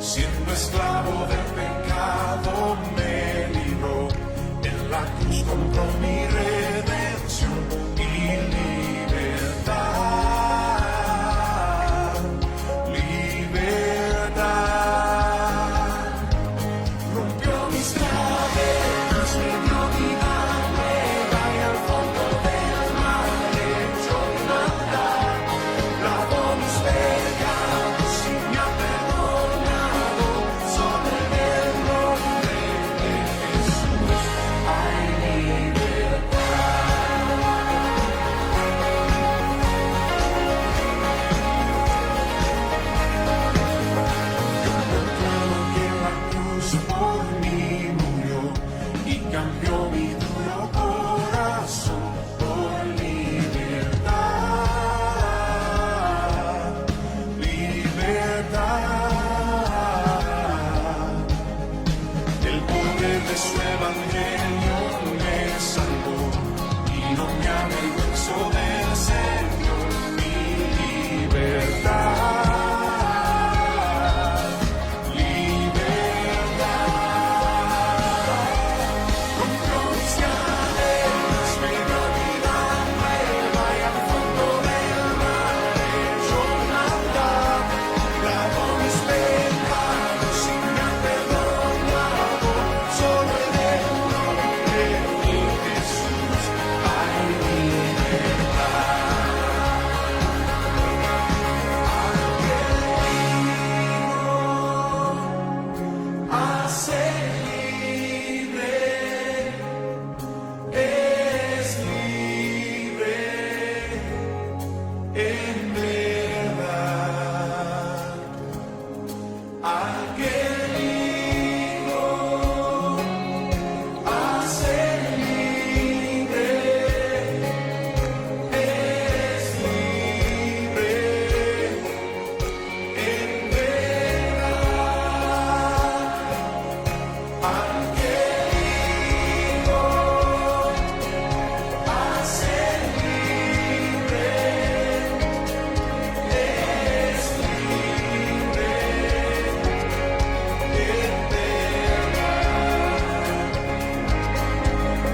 siendo esclavo del pecado me libró, en la cruz compró mi redención y libertad, libertad. Rompió mis cadenas, me dio vida nueva y al fondo del mar echó mi maldad. Lavó mis pecados y me ha perdonado, solo en el nombre de Jesús hay libertad. Yo proclamo que la cruz por mí murió y cambió mi duro corazón por libertad, libertad. El poder de su evangelio me salvó y no me avergüenzo del Señor, mi libertad, libertad. Rompió mis cadenas, me dio vida nueva y al fondo del mar echó mi maldad. Lavó mis pecados y me ha perdonado, solo en el nombre de Jesús hay libertad. Hace libre, es libre en verdad. Al que libre, hace libre, es libre en verdad. Al que libre, hace libre, es libre en verdad.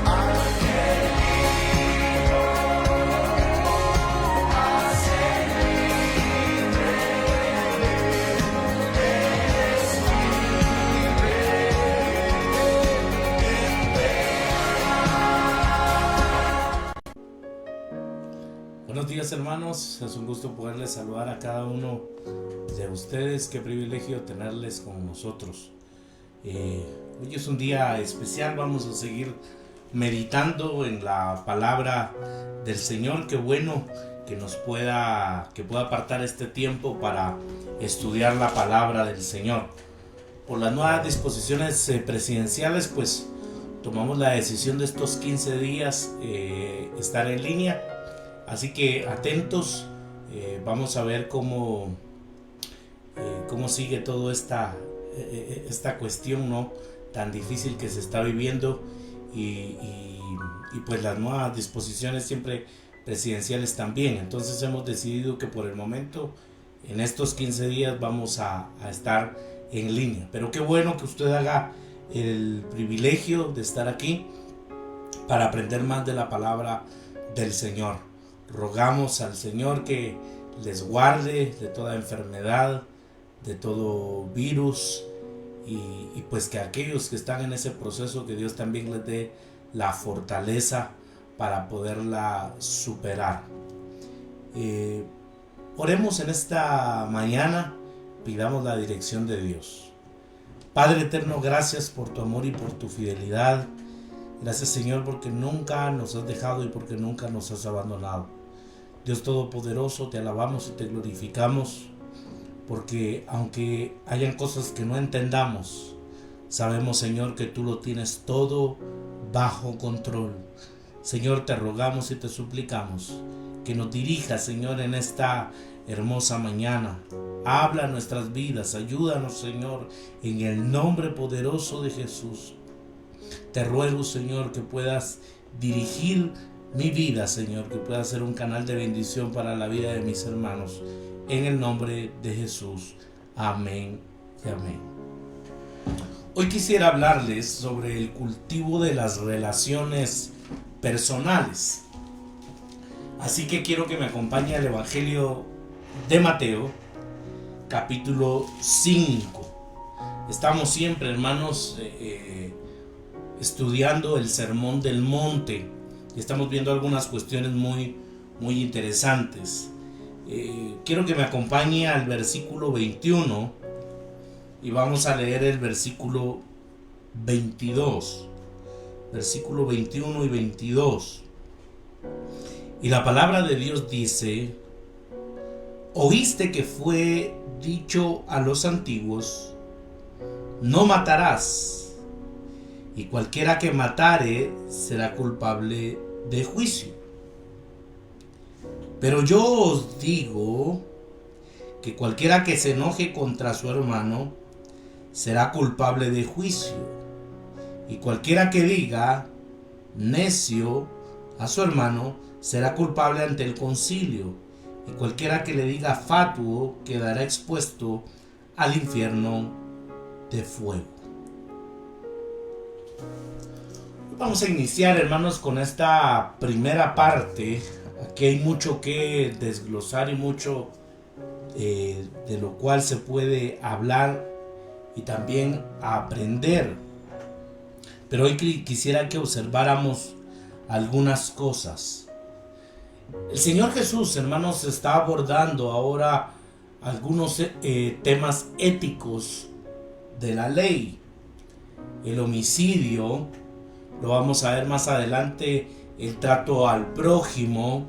Al que Buenos días, hermanos, es un gusto poderles saludar a cada uno de ustedes. Qué privilegio tenerles con nosotros. Hoy es un día especial, vamos a seguir meditando en la palabra del Señor. Qué bueno que pueda apartar este tiempo para estudiar la palabra del Señor. Por las nuevas disposiciones presidenciales, pues tomamos la decisión de estos 15 días estar en línea. Así que atentos, vamos a ver cómo sigue toda esta cuestión, ¿no?, tan difícil que se está viviendo y pues las nuevas disposiciones siempre presidenciales también. Entonces hemos decidido que por el momento en estos 15 días vamos a estar en línea. Pero qué bueno que usted haga el privilegio de estar aquí para aprender más de la palabra del Señor. Rogamos al Señor que les guarde de toda enfermedad, de todo virus y pues que aquellos que están en ese proceso, que Dios también les dé la fortaleza para poderla superar. Oremos en esta mañana, pidamos la dirección de Dios. Padre eterno, gracias por tu amor y por tu fidelidad. Gracias, Señor, porque nunca nos has dejado y porque nunca nos has abandonado. Dios Todopoderoso, te alabamos y te glorificamos, porque aunque hayan cosas que no entendamos, sabemos, Señor, que tú lo tienes todo bajo control. Señor, te rogamos y te suplicamos que nos dirijas, Señor, en esta hermosa mañana. Habla nuestras vidas, ayúdanos, Señor, en el nombre poderoso de Jesús. Te ruego, Señor, que puedas dirigir mi vida, Señor, que pueda ser un canal de bendición para la vida de mis hermanos. En el nombre de Jesús. Amén y amén. Hoy quisiera hablarles sobre el cultivo de las relaciones personales. Así que quiero que me acompañe al Evangelio de Mateo, capítulo 5. Estamos siempre, hermanos, estudiando el Sermón del Monte y estamos viendo algunas cuestiones muy interesantes. Quiero que me acompañe al versículo 21 y vamos a leer el versículo 22. Versículo 21 y 22. Y la palabra de Dios dice: oíste que fue dicho a los antiguos, no matarás, y cualquiera que matare será culpable de juicio. Pero yo os digo que cualquiera que se enoje contra su hermano será culpable de juicio, y cualquiera que diga necio a su hermano será culpable ante el concilio, y cualquiera que le diga fatuo quedará expuesto al infierno de fuego. Vamos a iniciar, hermanos, con esta primera parte. Aquí hay mucho que desglosar y mucho de lo cual se puede hablar y también aprender. Pero hoy quisiera que observáramos algunas cosas. El Señor Jesús, hermanos, está abordando ahora algunos temas éticos de la ley. El homicidio, lo vamos a ver más adelante, el trato al prójimo,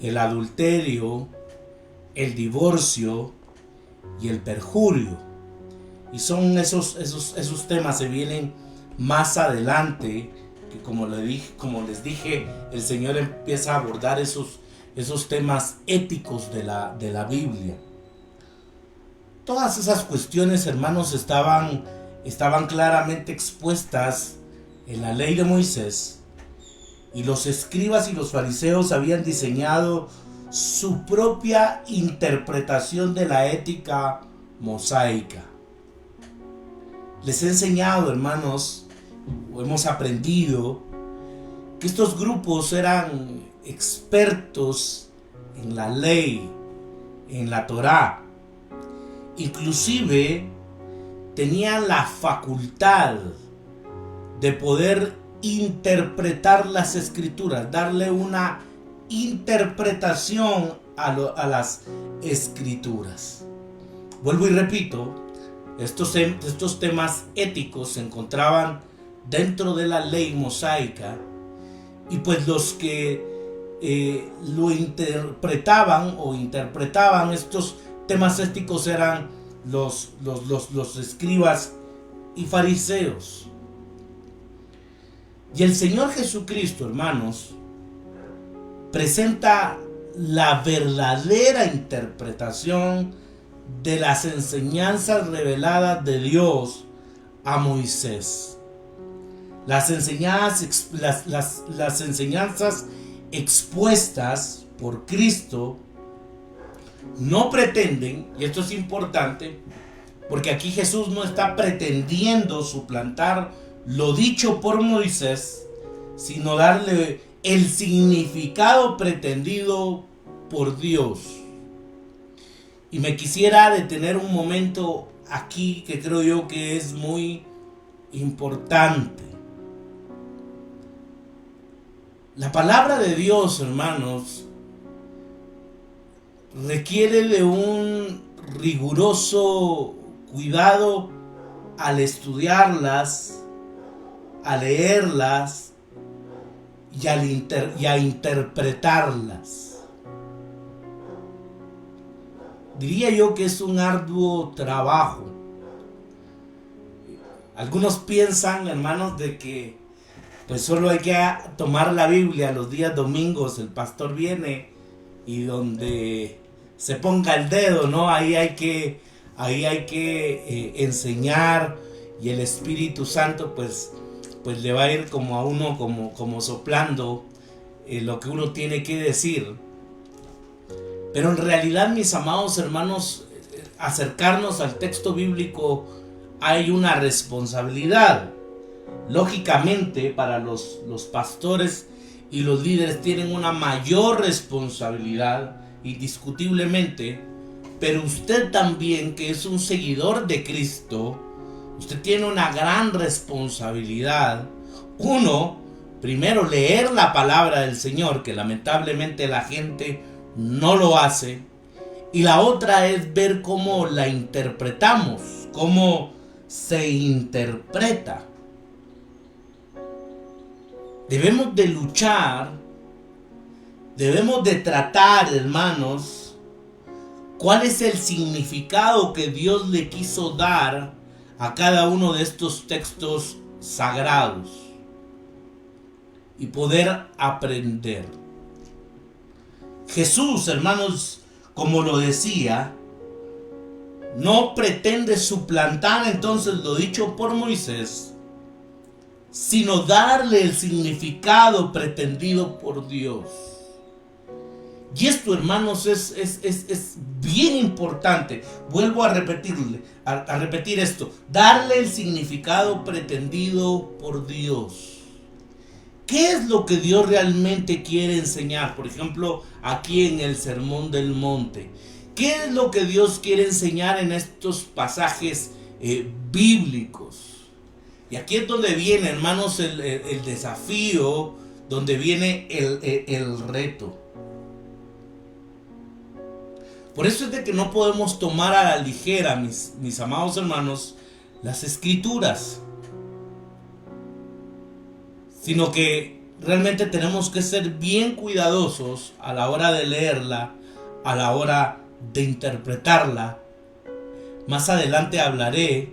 el adulterio, el divorcio y el perjurio. Y son esos temas se vienen más adelante, que como les dije, el Señor empieza a abordar esos temas éticos de la Biblia. Todas esas cuestiones, hermanos, estaban claramente expuestas en la ley de Moisés, y los escribas y los fariseos habían diseñado su propia interpretación de la ética mosaica. Les he enseñado, hermanos, o hemos aprendido, que estos grupos eran expertos en la ley, en la Torá. Inclusive tenían la facultad de poder interpretar las escrituras, darle una interpretación a las escrituras. Vuelvo y repito, estos temas éticos se encontraban dentro de la ley mosaica, y pues los que lo interpretaban estos temas éticos eran los escribas y fariseos. Y el Señor Jesucristo, hermanos, presenta la verdadera interpretación de las enseñanzas reveladas de Dios a Moisés. Las enseñanzas expuestas por Cristo no pretenden, y esto es importante, porque aquí Jesús no está pretendiendo suplantar lo dicho por Moisés, sino darle el significado pretendido por Dios. Y me quisiera detener un momento aquí, que creo yo que es muy importante. La palabra de Dios, hermanos, requiere de un riguroso cuidado al estudiarlas, a leerlas y a interpretarlas. Diría yo que es un arduo trabajo. Algunos piensan, hermanos, de que pues solo hay que tomar la Biblia los días domingos, el pastor viene y donde se ponga el dedo, ¿no? Ahí hay que enseñar, y el Espíritu Santo pues le va a ir como a uno como soplando lo que uno tiene que decir. Pero en realidad, mis amados hermanos, acercarnos al texto bíblico hay una responsabilidad. Lógicamente, para los pastores y los líderes tienen una mayor responsabilidad, indiscutiblemente, pero usted también, que es un seguidor de Cristo, usted tiene una gran responsabilidad. Uno, primero leer la palabra del Señor, que lamentablemente la gente no lo hace. Y la otra es ver cómo la interpretamos, cómo se interpreta. Debemos de luchar, debemos de tratar, hermanos, cuál es el significado que Dios le quiso dar a cada uno de estos textos sagrados y poder aprender. Jesús, hermanos, como lo decía, no pretende suplantar entonces lo dicho por Moisés, sino darle el significado pretendido por Dios. Y esto, hermanos, es bien importante. Vuelvo a repetir esto. Darle el significado pretendido por Dios. ¿Qué es lo que Dios realmente quiere enseñar? Por ejemplo, aquí en el Sermón del Monte. ¿Qué es lo que Dios quiere enseñar en estos pasajes bíblicos? Y aquí es donde viene, hermanos, el desafío, donde viene el reto. Por eso es de que no podemos tomar a la ligera, mis amados hermanos, las escrituras, sino que realmente tenemos que ser bien cuidadosos a la hora de leerla, a la hora de interpretarla. Más adelante hablaré,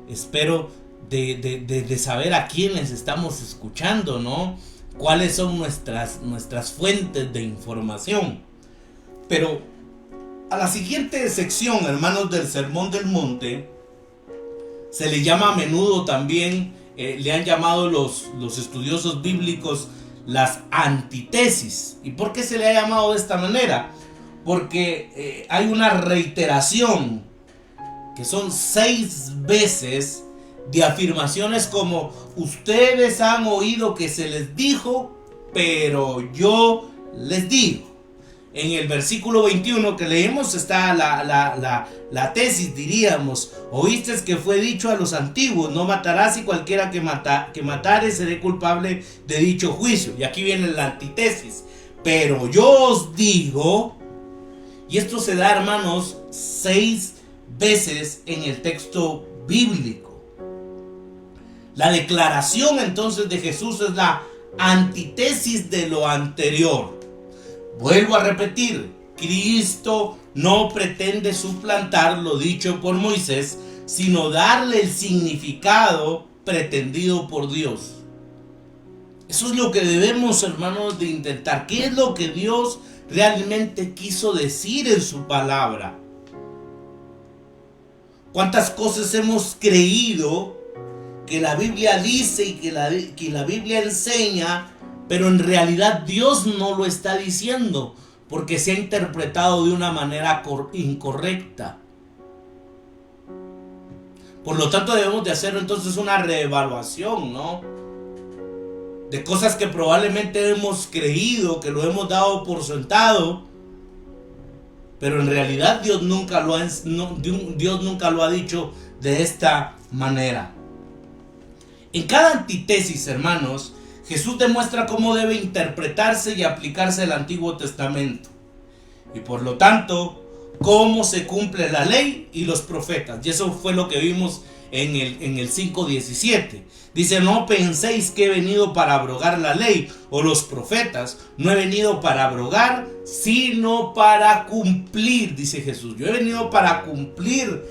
espero, de saber a quiénes estamos escuchando, ¿no? Cuáles son nuestras fuentes de información. Pero a la siguiente sección, hermanos, del Sermón del Monte, se le llama a menudo también, le han llamado los estudiosos bíblicos las antítesis. ¿Y por qué se le ha llamado de esta manera? Porque hay una reiteración, que son 6 veces, de afirmaciones como: ustedes han oído que se les dijo, pero yo les digo. En el versículo 21 que leemos está la tesis, diríamos: oíste que fue dicho a los antiguos, no matarás, y cualquiera que matare será culpable de dicho juicio. Y aquí viene la antítesis: pero yo os digo. Y esto se da, hermanos, 6 veces en el texto bíblico. La declaración entonces de Jesús es la antítesis de lo anterior. Vuelvo a repetir: Cristo no pretende suplantar lo dicho por Moisés, sino darle el significado pretendido por Dios. Eso es lo que debemos, hermanos, de intentar. ¿Qué es lo que Dios realmente quiso decir en su palabra? ¿Cuántas cosas hemos creído que la Biblia dice y que la Biblia enseña, pero en realidad Dios no lo está diciendo porque se ha interpretado de una manera incorrecta? Por lo tanto, debemos de hacer entonces una reevaluación, ¿no? De cosas que probablemente hemos creído, que lo hemos dado por sentado, pero en realidad Dios nunca lo ha dicho de esta manera. En cada antítesis, hermanos, Jesús demuestra cómo debe interpretarse y aplicarse el Antiguo Testamento, y por lo tanto, cómo se cumple la ley y los profetas. Y eso fue lo que vimos en el 5:17. Dice: no penséis que he venido para abrogar la ley o los profetas. No he venido para abrogar, sino para cumplir, dice Jesús. Yo he venido para cumplir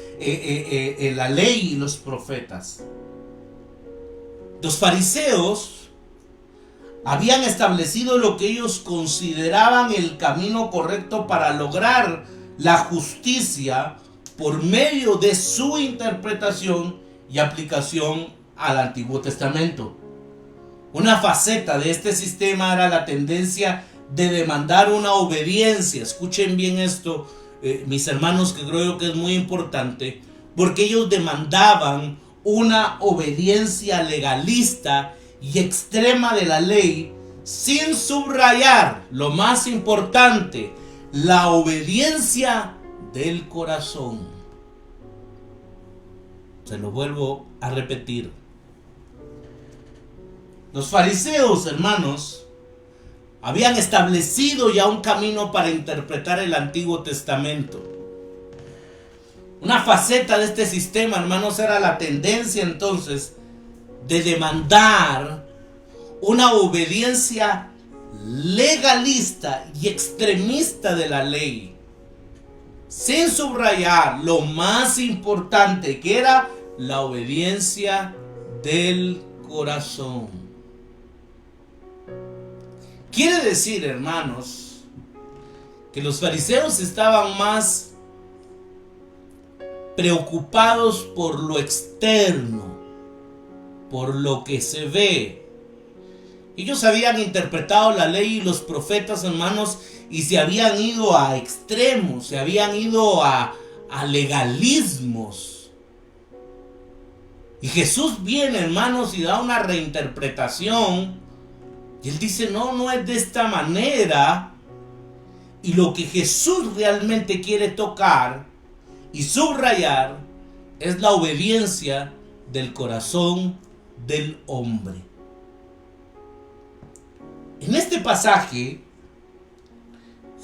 la ley y los profetas. Los fariseos habían establecido lo que ellos consideraban el camino correcto para lograr la justicia por medio de su interpretación y aplicación al Antiguo Testamento. Una faceta de este sistema era la tendencia de demandar una obediencia, escuchen bien esto, mis hermanos, que creo que es muy importante, porque ellos demandaban una obediencia legalista y extrema de la ley, sin subrayar lo más importante, la obediencia del corazón. Se lo vuelvo a repetir. Los fariseos, hermanos, habían establecido ya un camino para interpretar el Antiguo Testamento. Una faceta de este sistema, hermanos, era la tendencia entonces de demandar una obediencia legalista y extremista de la ley, sin subrayar lo más importante, que era la obediencia del corazón. Quiere decir, hermanos, que los fariseos estaban más preocupados por lo externo, por lo que se ve. Ellos habían interpretado la ley y los profetas, hermanos, y se habían ido a extremos, se habían ido a legalismos. Y Jesús viene, hermanos, y da una reinterpretación. Y él dice, no es de esta manera. Y lo que Jesús realmente quiere tocar y subrayar es la obediencia del corazón del hombre. En este pasaje,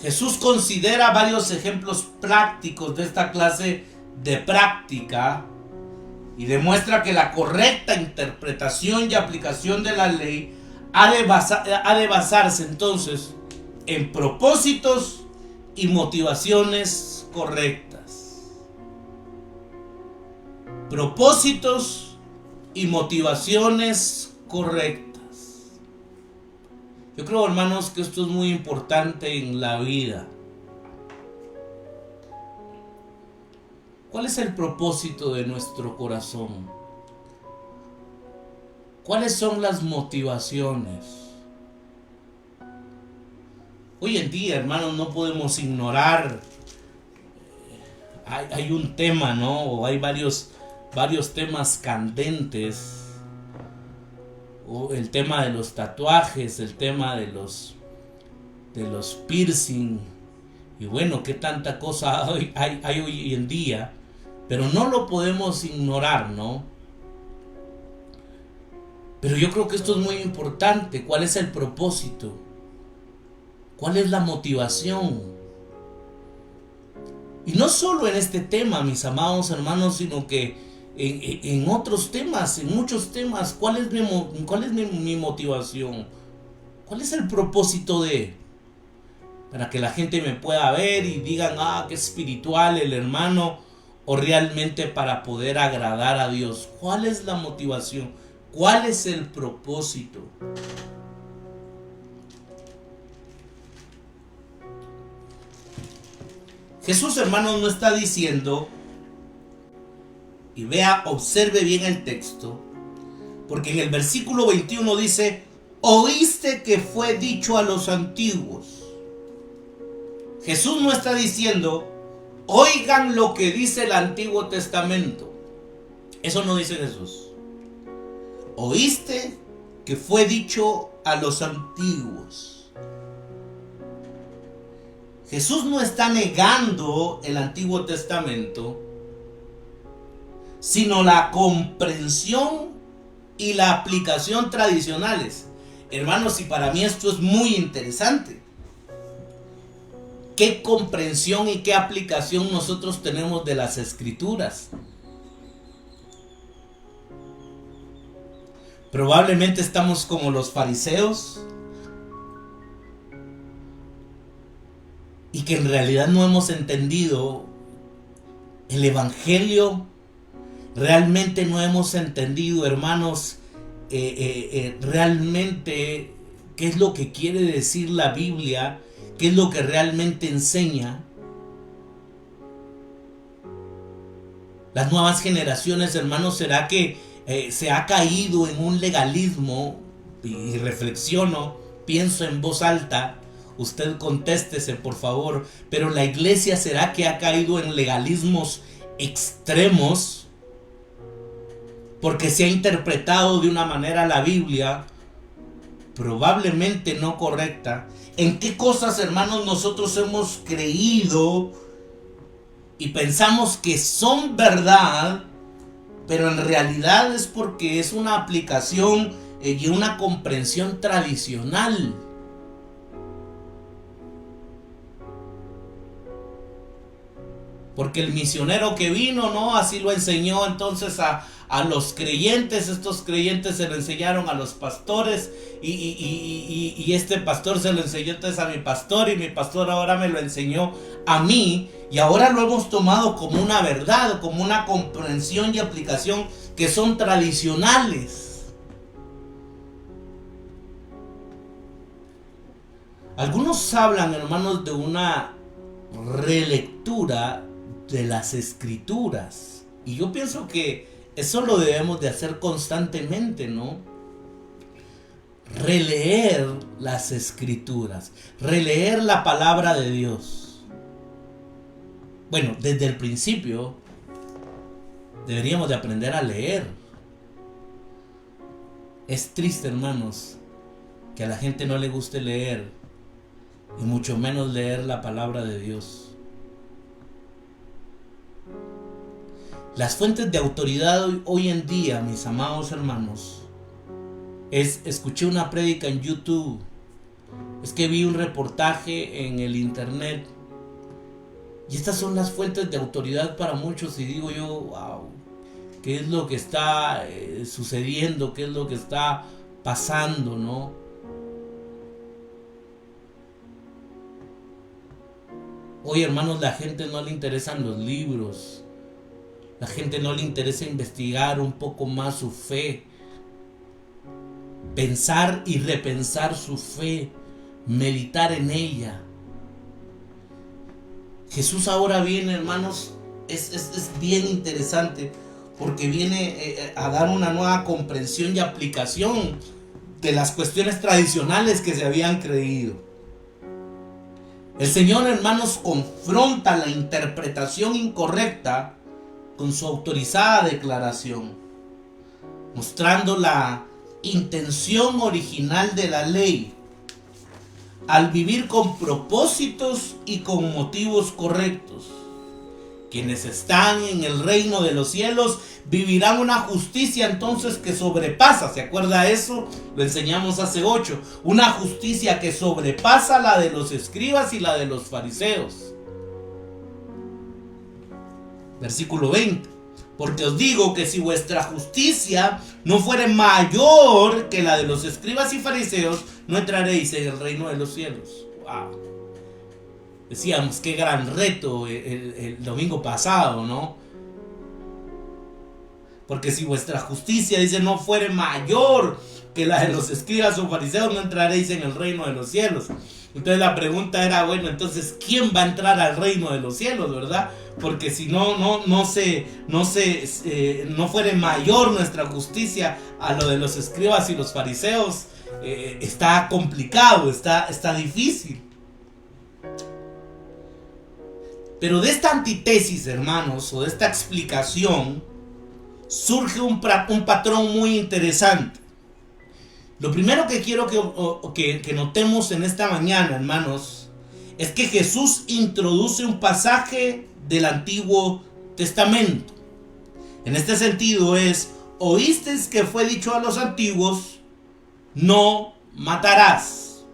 Jesús considera varios ejemplos prácticos de esta clase de práctica y demuestra que la correcta interpretación y aplicación de la ley ha de basarse entonces en propósitos y motivaciones correctas. Propósitos y motivaciones correctas. Yo creo, hermanos, que esto es muy importante en la vida. ¿Cuál es el propósito de nuestro corazón? ¿Cuáles son las motivaciones? Hoy en día, hermanos, no podemos ignorar. Hay un tema, ¿no? O hay varios temas candentes. O el tema de los tatuajes, el tema de los piercing. Y bueno, qué tanta cosa hay hoy en día. Pero no lo podemos ignorar, ¿no? Pero yo creo que esto es muy importante. ¿Cuál es el propósito? ¿Cuál es la motivación? Y no solo en este tema, mis amados hermanos, sino que en otros temas, en muchos temas. ¿Cuál es mi motivación? ¿Cuál es el propósito para que la gente me pueda ver y digan, qué espiritual el hermano, o realmente para poder agradar a Dios? ¿Cuál es la motivación? ¿Cuál es el propósito? Jesús, hermanos, no está diciendo, y observe bien el texto, porque en el versículo 21 dice, oíste que fue dicho a los antiguos. Jesús no está diciendo, oigan lo que dice el Antiguo Testamento. Eso no dice Jesús. Oíste que fue dicho a los antiguos. Jesús no está negando el Antiguo Testamento, sino la comprensión y la aplicación tradicionales. Hermanos, y para mí esto es muy interesante. ¿Qué comprensión y qué aplicación nosotros tenemos de las Escrituras? Probablemente estamos como los fariseos y que en realidad no hemos entendido el Evangelio. Realmente no hemos entendido, hermanos, realmente qué es lo que quiere decir la Biblia, qué es lo que realmente enseña. Las nuevas generaciones, hermanos, ¿será que se ha caído en un legalismo? Y reflexiono, pienso en voz alta, usted contéstese, por favor. Pero la iglesia, ¿será que ha caído en legalismos extremos? Porque se ha interpretado de una manera la Biblia probablemente no correcta. ¿En qué cosas, hermanos, nosotros hemos creído y pensamos que son verdad, pero en realidad es porque es una aplicación y una comprensión tradicional? Porque el misionero que vino, ¿no? Así lo enseñó entonces a los creyentes. Estos creyentes se lo enseñaron a los pastores. Y este pastor se lo enseñó entonces a mi pastor. Y mi pastor ahora me lo enseñó a mí. Y ahora lo hemos tomado como una verdad, como una comprensión y aplicación que son tradicionales. Algunos hablan, hermanos, de una relectura de las escrituras, y yo pienso que eso lo debemos de hacer constantemente, ¿no? Releer las escrituras, releer la palabra de Dios. Bueno, desde el principio deberíamos de aprender a leer. Es triste, hermanos, que a la gente no le guste leer, y mucho menos leer la palabra de Dios. Las fuentes de autoridad hoy en día, mis amados hermanos, escuché una prédica en YouTube, es que vi un reportaje en el internet, y estas son las fuentes de autoridad para muchos, y digo yo, wow, ¿qué es lo que está sucediendo? ¿Qué es lo que está pasando, no? Hoy, hermanos, la gente no le interesan los libros. La gente no le interesa investigar un poco más su fe, pensar y repensar su fe, meditar en ella. Jesús ahora viene, hermanos, es bien interesante, porque viene a dar una nueva comprensión y aplicación de las cuestiones tradicionales que se habían creído. El Señor, hermanos, confronta la interpretación incorrecta con su autorizada declaración, mostrando la intención original de la ley al vivir con propósitos y con motivos correctos. Quienes están en el reino de los cielos vivirán una justicia entonces que sobrepasa, ¿se acuerda eso? Lo enseñamos hace 8, una justicia que sobrepasa la de los escribas y la de los fariseos. Versículo 20. Porque os digo que si vuestra justicia no fuere mayor que la de los escribas y fariseos, no entraréis en el reino de los cielos. Wow. Decíamos, qué gran reto el domingo pasado, ¿no? Porque si vuestra justicia, dice, no fuere mayor que la de los escribas o fariseos, no entraréis en el reino de los cielos. Entonces la pregunta era, bueno, entonces, ¿quién va a entrar al reino de los cielos, verdad? Porque si no fuere mayor nuestra justicia a lo de los escribas y los fariseos, está complicado, está difícil. Pero de esta antítesis, hermanos, o de esta explicación, surge un patrón muy interesante. Lo primero que quiero que notemos en esta mañana, hermanos, es que Jesús introduce un pasaje del Antiguo Testamento. En este sentido es, oísteis que fue dicho a los antiguos, no matarás.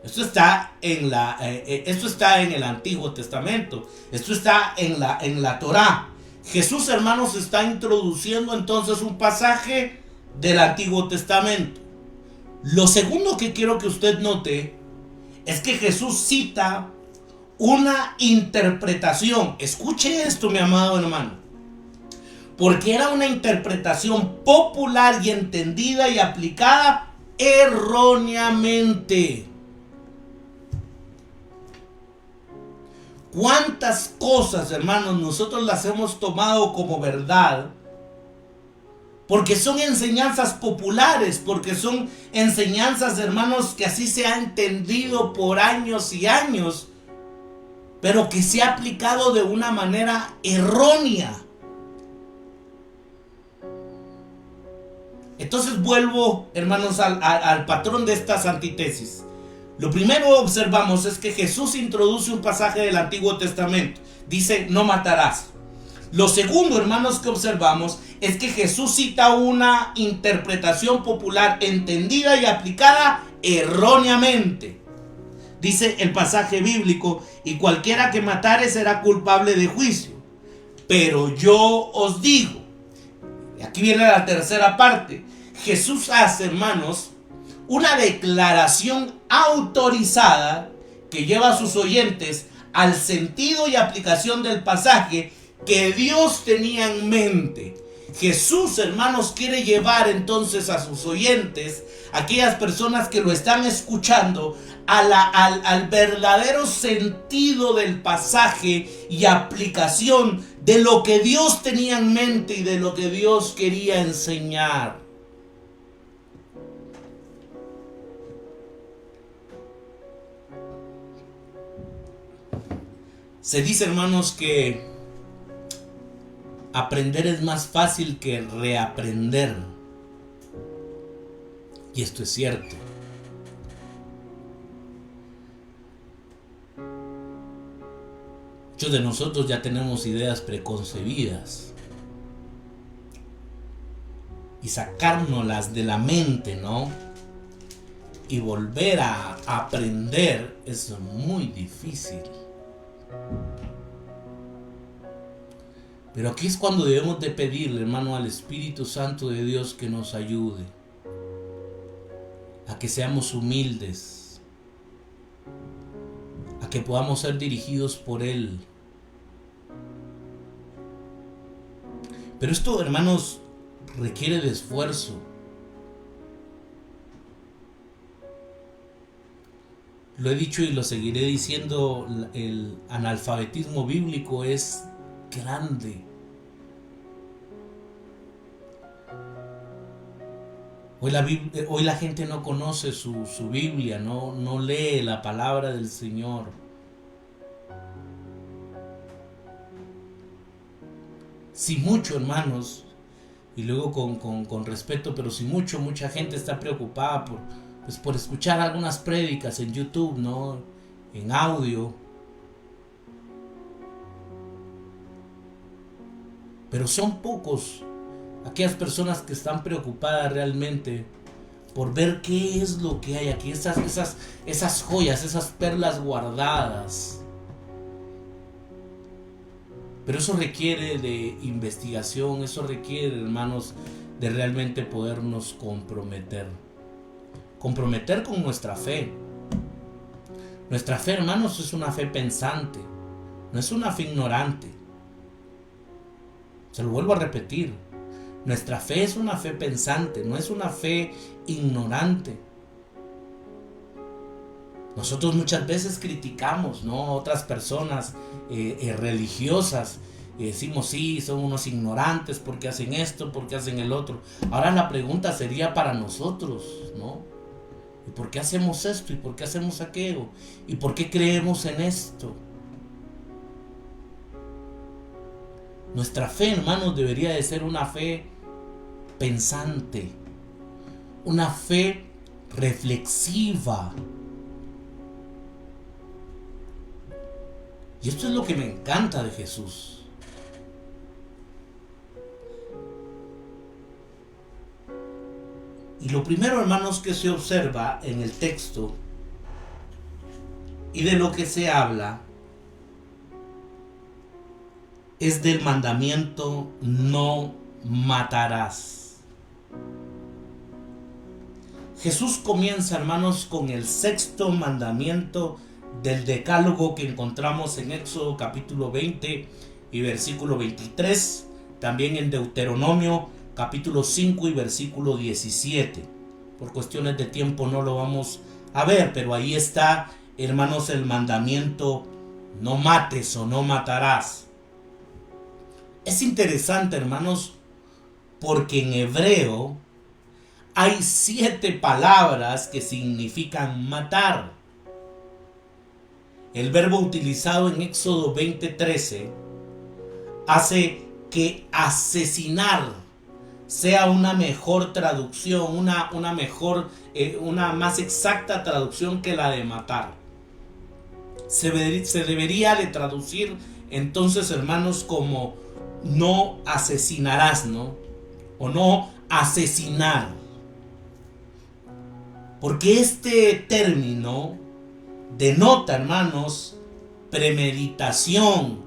Esto está en el Antiguo Testamento. Esto está en la Torá. Jesús, hermanos, está introduciendo entonces un pasaje del Antiguo Testamento. Lo segundo que quiero que usted note es que Jesús cita una interpretación. Escuche esto, mi amado hermano, porque era una interpretación popular y entendida y aplicada erróneamente. ¿Cuántas cosas, hermanos, nosotros las hemos tomado como verdad porque son enseñanzas populares, porque son enseñanzas, hermanos, que así se ha entendido por años y años, pero que se ha aplicado de una manera errónea. Entonces vuelvo, hermanos, al patrón de estas antítesis. Lo primero observamos es que Jesús introduce un pasaje del Antiguo Testamento. Dice, no matarás. Lo segundo, hermanos, que observamos es que Jesús cita una interpretación popular entendida y aplicada erróneamente. Dice el pasaje bíblico, y cualquiera que matare será culpable de juicio. Pero yo os digo, y aquí viene la tercera parte, Jesús hace, hermanos, una declaración autorizada que lleva a sus oyentes al sentido y aplicación del pasaje que Dios tenía en mente. Jesús, hermanos, quiere llevar entonces a sus oyentes, aquellas personas que lo están escuchando, al verdadero sentido del pasaje y aplicación de lo que Dios tenía en mente y de lo que Dios quería enseñar. Se dice, hermanos, que aprender es más fácil que reaprender. Y esto es cierto. Muchos de nosotros ya tenemos ideas preconcebidas. Y sacárnoslas de la mente, ¿no? Y volver a aprender es muy difícil. Pero aquí es cuando debemos de pedirle, hermano, al Espíritu Santo de Dios que nos ayude a que seamos humildes, a que podamos ser dirigidos por Él. Pero esto, hermanos, requiere de esfuerzo. Lo he dicho y lo seguiré diciendo, el analfabetismo bíblico es grande. Hoy la gente no conoce su Biblia, no lee la palabra del Señor. Si mucho, hermanos, y luego con respeto, pero si mucha gente está preocupada por escuchar algunas prédicas en YouTube, ¿no? En audio. Pero son pocos aquellas personas que están preocupadas realmente por ver qué es lo que hay aquí, esas joyas, esas perlas guardadas. Pero eso requiere de investigación, eso requiere, hermanos, de realmente podernos comprometer con nuestra fe. Nuestra fe, hermanos, es una fe pensante, no es una fe ignorante. Se lo vuelvo a repetir. Nuestra fe es una fe pensante, no es una fe ignorante. Nosotros muchas veces criticamos, ¿no?, otras personas religiosas. Y decimos, sí, son unos ignorantes porque hacen esto, porque hacen el otro. Ahora la pregunta sería para nosotros, ¿no? ¿Y por qué hacemos esto? ¿Y por qué hacemos aquello? ¿Y por qué creemos en esto? Nuestra fe, hermanos, debería de ser una fe pensante, una fe reflexiva. Y esto es lo que me encanta de Jesús. Y lo primero, hermanos, que se observa en el texto y de lo que se habla es del mandamiento: no matarás. Jesús comienza, hermanos, con el sexto mandamiento del decálogo que encontramos en Éxodo capítulo 20 y versículo 23, también en Deuteronomio capítulo 5 y versículo 17. Por cuestiones de tiempo no lo vamos a ver, pero ahí está, hermanos, el mandamiento: no mates o no matarás. Es interesante, hermanos, porque en hebreo hay 7 palabras que significan matar. El verbo utilizado en Éxodo 20:13 hace que asesinar sea una mejor traducción, una mejor, una más exacta traducción que la de matar. Se debería de traducir entonces, hermanos, como no asesinarás, ¿no? O no asesinar. Porque este término denota, hermanos, premeditación,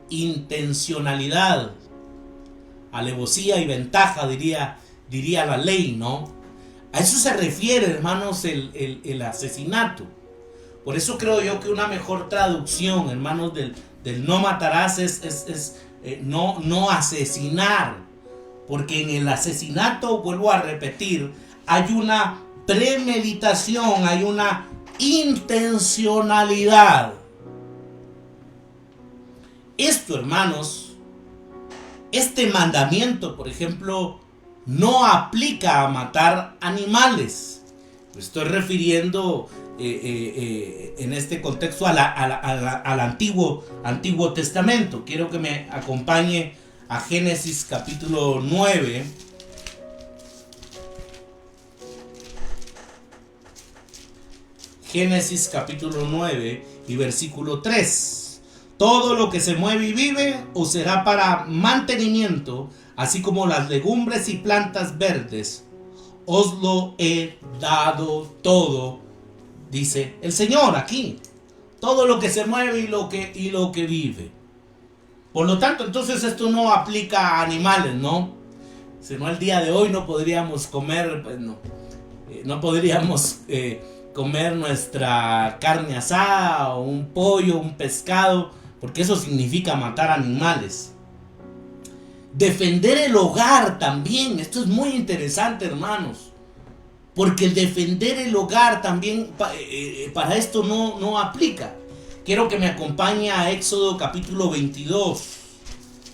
intencionalidad, alevosía y ventaja, diría la ley, ¿no? A eso se refiere, hermanos, el asesinato. Por eso creo yo que una mejor traducción, hermanos, del no matarás es no asesinar. Porque en el asesinato, vuelvo a repetir, hay una premeditación, hay una intencionalidad. Esto, hermanos, este mandamiento, por ejemplo, no aplica a matar animales. Me estoy refiriendo en este contexto al Antiguo Testamento. Quiero que me acompañe a Génesis capítulo 9. Génesis capítulo 9 y versículo 3. Todo lo que se mueve y vive os será para mantenimiento, así como las legumbres y plantas verdes. Os lo he dado todo, dice el Señor aquí. Todo lo que se mueve y lo que vive. Por lo tanto, entonces esto no aplica a animales, ¿no? Si no, el día de hoy no podríamos comer, pues no podríamos comer nuestra carne asada o un pollo, un pescado, porque eso significa matar animales. Defender el hogar también, esto es muy interesante, hermanos, porque el defender el hogar también para esto no aplica. Quiero que me acompañe a Éxodo capítulo 22.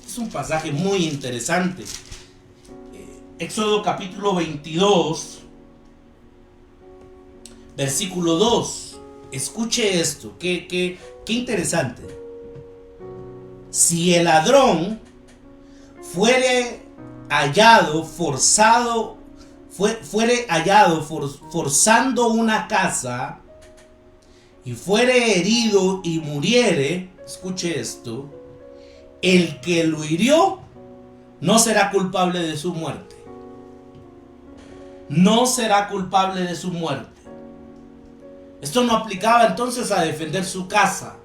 Es un pasaje muy interesante. Éxodo capítulo 22, versículo 2. Escuche esto, qué interesante. Si el ladrón fuere hallado forzando una casa y fuere herido y muriere, escuche esto, el que lo hirió no será culpable de su muerte. No será culpable de su muerte. Esto no aplicaba entonces a defender su casa,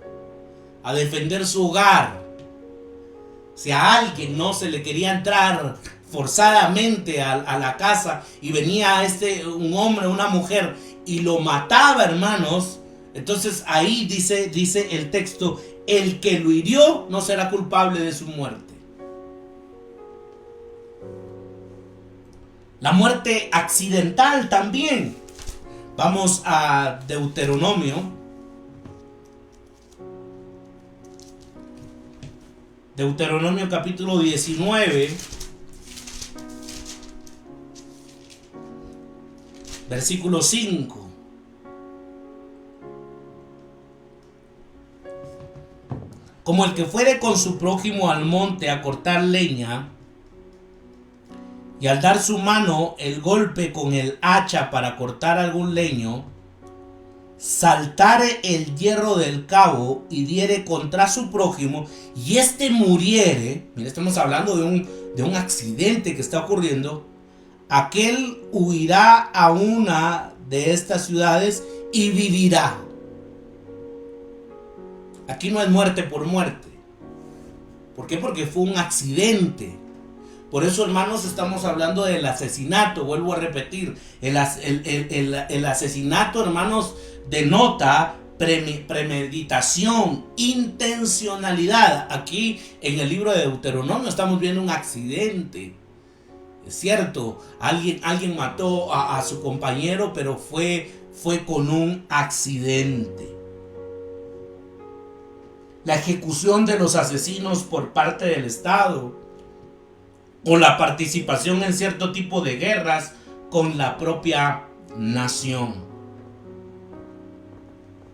a defender su hogar. Si a alguien no se le quería entrar forzadamente a la casa y venía un hombre, una mujer y lo mataba, hermanos, entonces ahí dice el texto, el que lo hirió no será culpable de su muerte. La muerte accidental también. Vamos a Deuteronomio. Deuteronomio capítulo 19. Versículo 5. Como el que fuere con su prójimo al monte a cortar leña, y al dar su mano el golpe con el hacha para cortar algún leño, saltare el hierro del cabo y diere contra su prójimo, y éste muriere, mira, estamos hablando de un accidente que está ocurriendo, aquel huirá a una de estas ciudades y vivirá. Aquí no es muerte por muerte. ¿Por qué? Porque fue un accidente. Por eso, hermanos, estamos hablando del asesinato. Vuelvo a repetir, el asesinato, hermanos, denota premeditación, intencionalidad. Aquí en el libro de Deuteronomio estamos viendo un accidente. Es cierto, alguien mató a su compañero, pero fue con un accidente. La ejecución de los asesinos por parte del Estado o la participación en cierto tipo de guerras con la propia nación.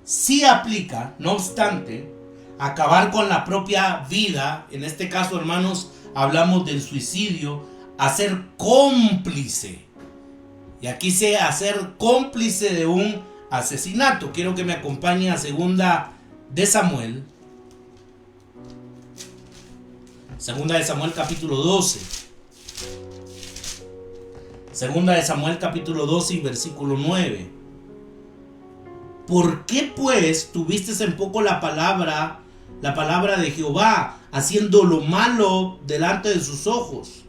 Sí aplica, no obstante, acabar con la propia vida. En este caso, hermanos, hablamos del suicidio, hacer cómplice. Y aquí se hacer cómplice de un asesinato. Quiero que me acompañe a Segunda de Samuel. Segunda de Samuel capítulo 12. Segunda de Samuel capítulo 12 y versículo 9. ¿Por qué pues tuviste en poco la palabra de Jehová, haciendo lo malo delante de sus ojos?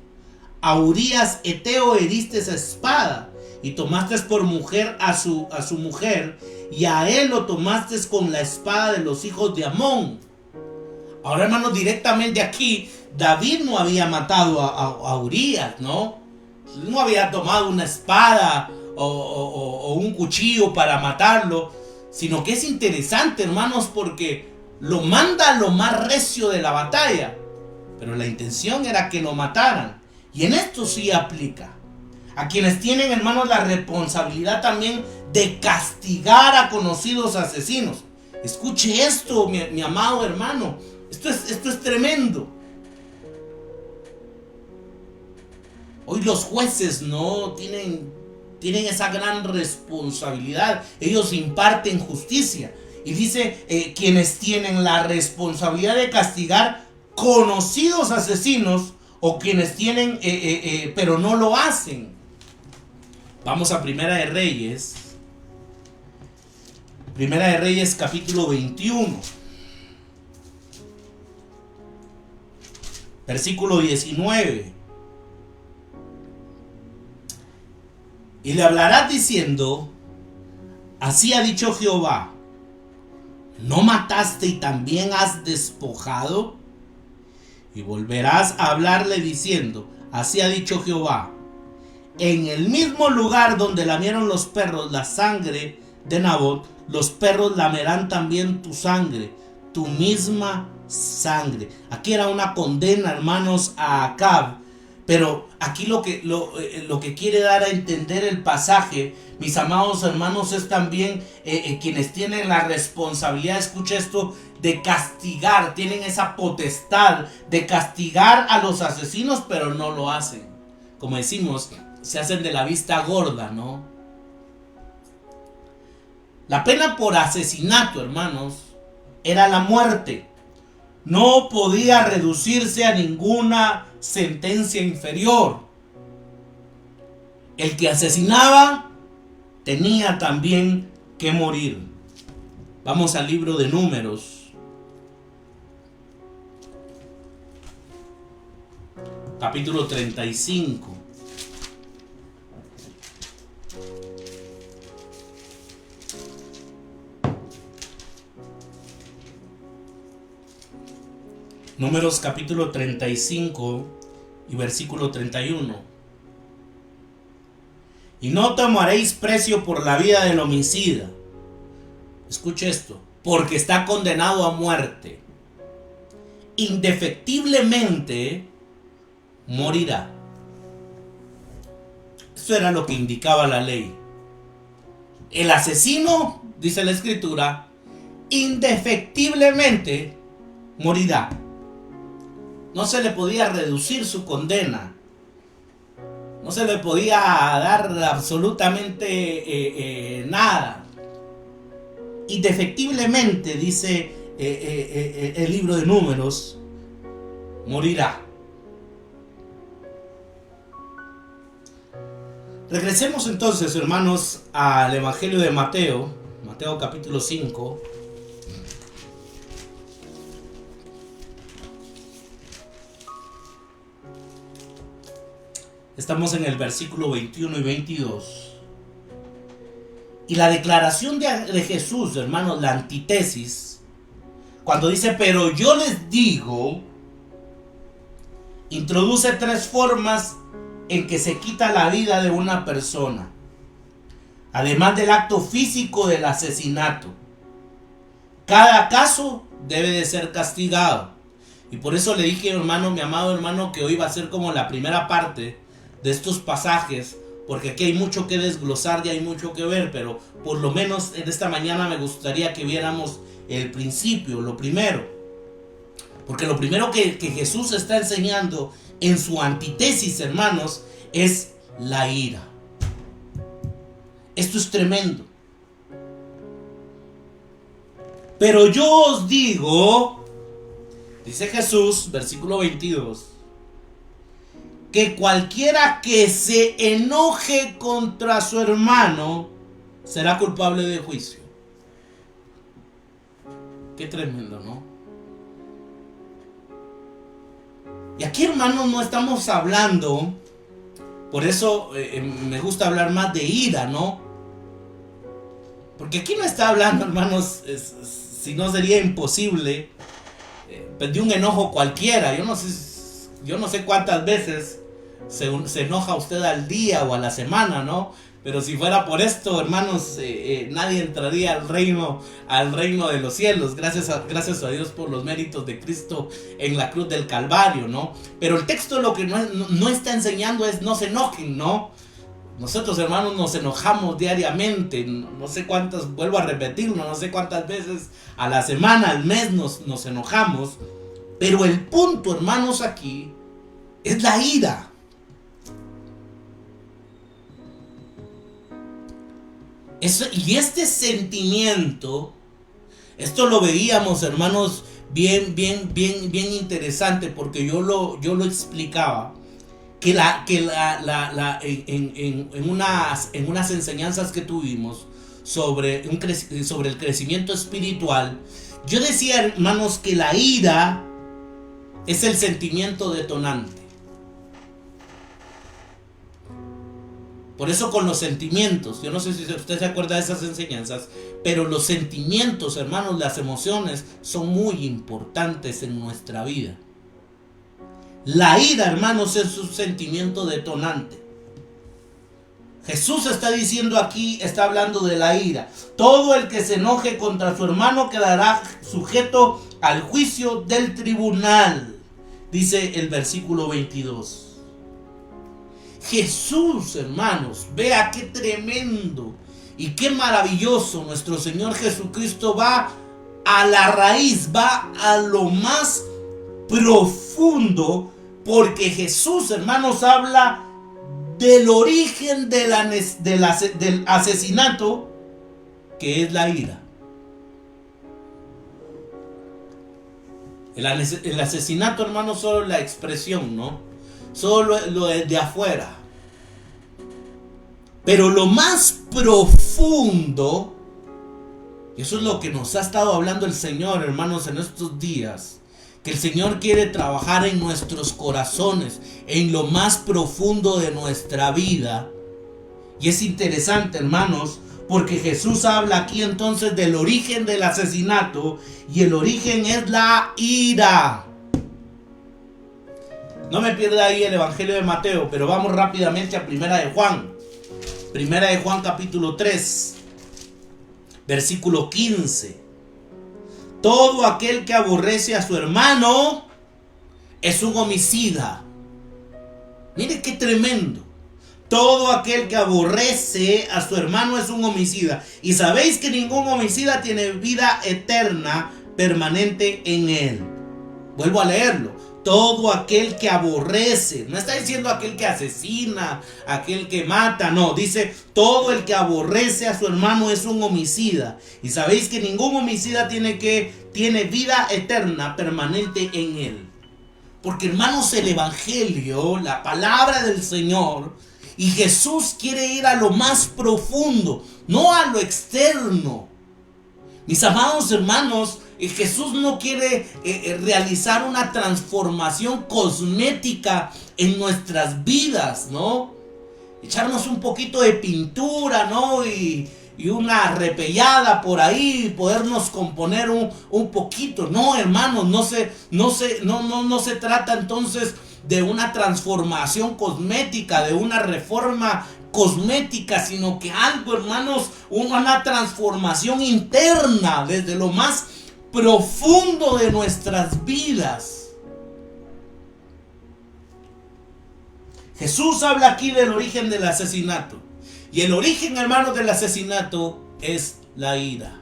A Urías Eteo heriste a espada, y tomaste por mujer a su mujer, y a él lo tomaste con la espada de los hijos de Amón. Ahora, hermanos, directamente aquí, David no había matado a Urías, ¿no? No había tomado una espada o un cuchillo para matarlo, sino que es interesante, hermanos, porque lo manda a lo más recio de la batalla, pero la intención era que lo mataran. Y en esto sí aplica a quienes tienen, hermanos, la responsabilidad también de castigar a conocidos asesinos. Escuche esto, mi amado hermano, esto es tremendo. Hoy los jueces no tienen esa gran responsabilidad. Ellos imparten justicia. Y dice, quienes tienen la responsabilidad de castigar conocidos asesinos, o quienes tienen, pero no lo hacen. Vamos a Primera de Reyes. Primera de Reyes capítulo 21. Versículo 19. Y le hablarás diciendo, así ha dicho Jehová, ¿no mataste y también has despojado? Y volverás a hablarle diciendo, así ha dicho Jehová, en el mismo lugar donde lamieron los perros la sangre de Nabot, los perros lamerán también tu sangre, tu misma sangre. Aquí era una condena, hermanos, a Acab. Pero aquí lo que quiere dar a entender el pasaje, mis amados hermanos, es también quienes tienen la responsabilidad, escucha esto, de castigar, tienen esa potestad de castigar a los asesinos, pero no lo hacen. Como decimos, se hacen de la vista gorda, ¿no? La pena por asesinato, hermanos, era la muerte. No podía reducirse a ninguna sentencia inferior. El que asesinaba tenía también que morir. Vamos al libro de Números, capítulo 35. Números capítulo 35 y versículo 31. Y no tomaréis precio por la vida del homicida. Escuche esto, porque está condenado a muerte. Indefectiblemente morirá. Eso era lo que indicaba la ley. El asesino, dice la escritura, indefectiblemente morirá. No se le podía reducir su condena. No se le podía dar absolutamente nada. Indefectiblemente, dice el libro de Números, morirá. Regresemos entonces, hermanos, al Evangelio de Mateo, Mateo capítulo 5. Estamos en el versículo 21 y 22. Y la declaración de Jesús, hermanos, la antítesis, cuando dice, pero yo les digo, introduce tres formas en que se quita la vida de una persona, además del acto físico del asesinato. Cada caso debe de ser castigado. Y por eso le dije, hermano, mi amado hermano, que hoy va a ser como la primera parte de estos pasajes, porque aquí hay mucho que desglosar y hay mucho que ver, pero por lo menos en esta mañana me gustaría que viéramos el principio, lo primero. Porque lo primero que Jesús está enseñando en su antítesis, hermanos, es la ira. Esto es tremendo. Pero yo os digo, dice Jesús, versículo 22, que cualquiera que se enoje contra su hermano será culpable de juicio. Qué tremendo, ¿no? Y aquí, hermanos, no estamos hablando, por eso me gusta hablar más de ira, ¿no? Porque aquí no está hablando, hermanos, si no sería imposible, de un enojo cualquiera. Yo no sé cuántas veces se enoja usted al día o a la semana, ¿no? Pero si fuera por esto, hermanos, nadie entraría al reino de los cielos. Gracias a Dios por los méritos de Cristo en la cruz del Calvario, ¿no? Pero el texto lo que no está enseñando es no se enojen, ¿no? Nosotros, hermanos, nos enojamos diariamente. No sé cuántas, vuelvo a repetirlo, no sé cuántas veces a la semana, al mes nos enojamos. Pero el punto, hermanos, aquí es la ira. Y este sentimiento, esto lo veíamos, hermanos, bien interesante, porque yo lo explicaba, que en unas enseñanzas que tuvimos sobre el crecimiento espiritual, yo decía, hermanos, que la ira es el sentimiento detonante. Por eso con los sentimientos, yo no sé si usted se acuerda de esas enseñanzas, pero los sentimientos, hermanos, las emociones son muy importantes en nuestra vida. La ira, hermanos, es un sentimiento detonante. Jesús está diciendo aquí, está hablando de la ira. Todo el que se enoje contra su hermano quedará sujeto al juicio del tribunal, dice el versículo 22. Jesús, hermanos, vea qué tremendo y qué maravilloso. Nuestro Señor Jesucristo va a la raíz, va a lo más profundo, porque Jesús, hermanos, habla del origen del asesinato, que es la ira. El asesinato, hermanos, solo la expresión, ¿no? Solo lo de afuera. Pero lo más profundo, y eso es lo que nos ha estado hablando el Señor, hermanos, en estos días, que el Señor quiere trabajar en nuestros corazones, en lo más profundo de nuestra vida. Y es interesante, hermanos, porque Jesús habla aquí entonces del origen del asesinato, y el origen es la ira. No me pierda ahí el Evangelio de Mateo, pero vamos rápidamente a Primera de Juan. Primera de Juan capítulo 3, versículo 15. Todo aquel que aborrece a su hermano es un homicida. Mire qué tremendo. Todo aquel que aborrece a su hermano es un homicida. Y sabéis que ningún homicida tiene vida eterna permanente en él. Vuelvo a leerlo. Todo aquel que aborrece, no está diciendo aquel que asesina, aquel que mata, no, dice todo el que aborrece a su hermano es un homicida. Y sabéis que ningún homicida tiene vida eterna permanente en él. Porque, hermanos, el Evangelio, la palabra del Señor, y Jesús quiere ir a lo más profundo, no a lo externo. Mis amados hermanos, Jesús no quiere realizar una transformación cosmética en nuestras vidas, ¿no? Echarnos un poquito de pintura, ¿no? Y una repellada por ahí, podernos componer un poquito. No, hermanos, no se trata entonces de una transformación cosmética, de una reforma cosmética, sino que algo, hermanos, una transformación interna desde lo más profundo de nuestras vidas. Jesús habla aquí del origen del asesinato. Y el origen, hermanos, del asesinato es la ira.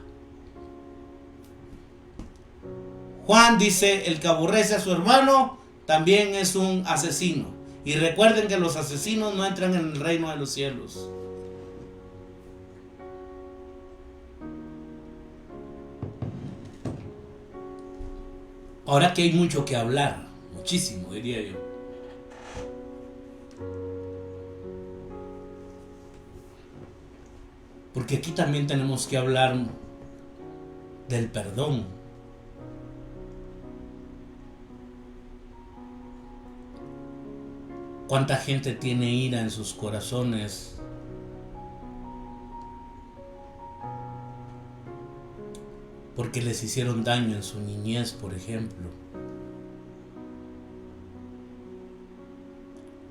Juan dice, el que aborrece a su hermano también es un asesino. Y recuerden que los asesinos no entran en el reino de los cielos. Ahora que hay mucho que hablar, muchísimo diría yo. Porque aquí también tenemos que hablar del perdón. ¿Cuánta gente tiene ira en sus corazones? Porque les hicieron daño en su niñez, por ejemplo.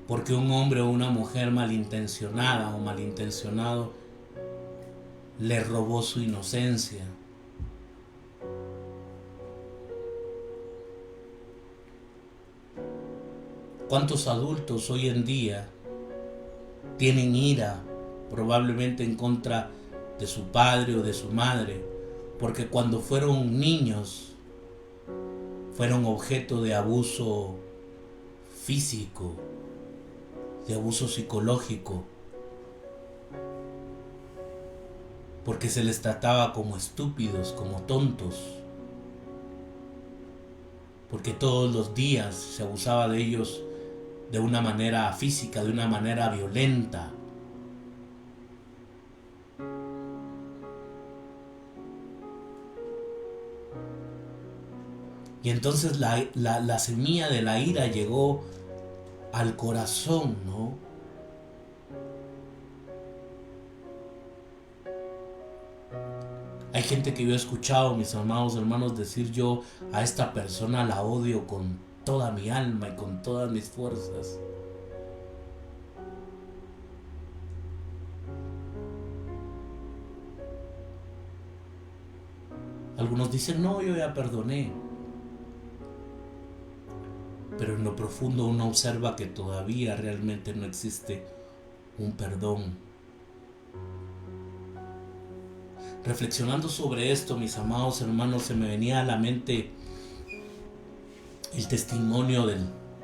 Porque un hombre o una mujer malintencionada o malintencionado le robó su inocencia. ¿Cuántos adultos hoy en día tienen ira probablemente en contra de su padre o de su madre? Porque cuando fueron niños fueron objeto de abuso físico, de abuso psicológico, porque se les trataba como estúpidos, como tontos, porque todos los días se abusaba de ellos de una manera física, de una manera violenta. Y entonces la semilla de la ira llegó al corazón, ¿no? Hay gente que yo he escuchado, mis amados hermanos, decir: yo a esta persona la odio con toda mi alma y con todas mis fuerzas. Algunos dicen: no, yo ya perdoné. Pero en lo profundo uno observa que todavía realmente no existe un perdón. Reflexionando sobre esto, mis amados hermanos, se me venía a la mente el testimonio de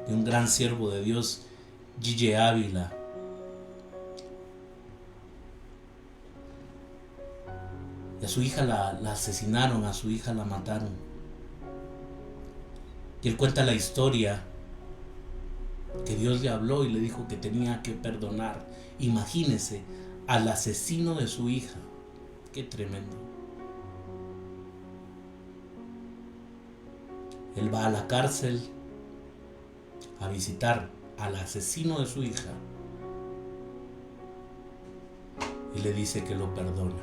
un gran siervo de Dios, Gille Ávila. Y a su hija la asesinaron, a su hija la mataron. Y él cuenta la historia que Dios le habló y le dijo que tenía que perdonar. Imagínese, al asesino de su hija. Qué tremendo. Él va a la cárcel a visitar al asesino de su hija y le dice que lo perdona.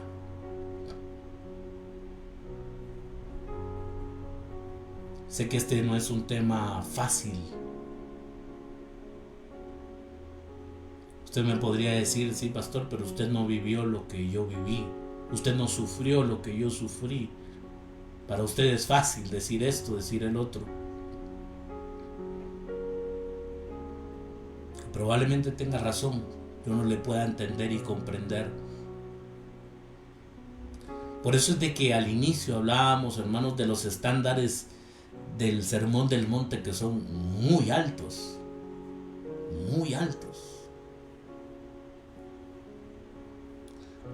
Sé que este no es un tema fácil. Usted me podría decir: sí, pastor, pero usted no vivió lo que yo viví. Usted no sufrió lo que yo sufrí. Para usted es fácil decir esto, decir el otro. Probablemente tenga razón. Yo no le pueda entender y comprender. Por eso es de que al inicio hablábamos, hermanos, de los estándares del Sermón del Monte, que son muy altos. Muy altos.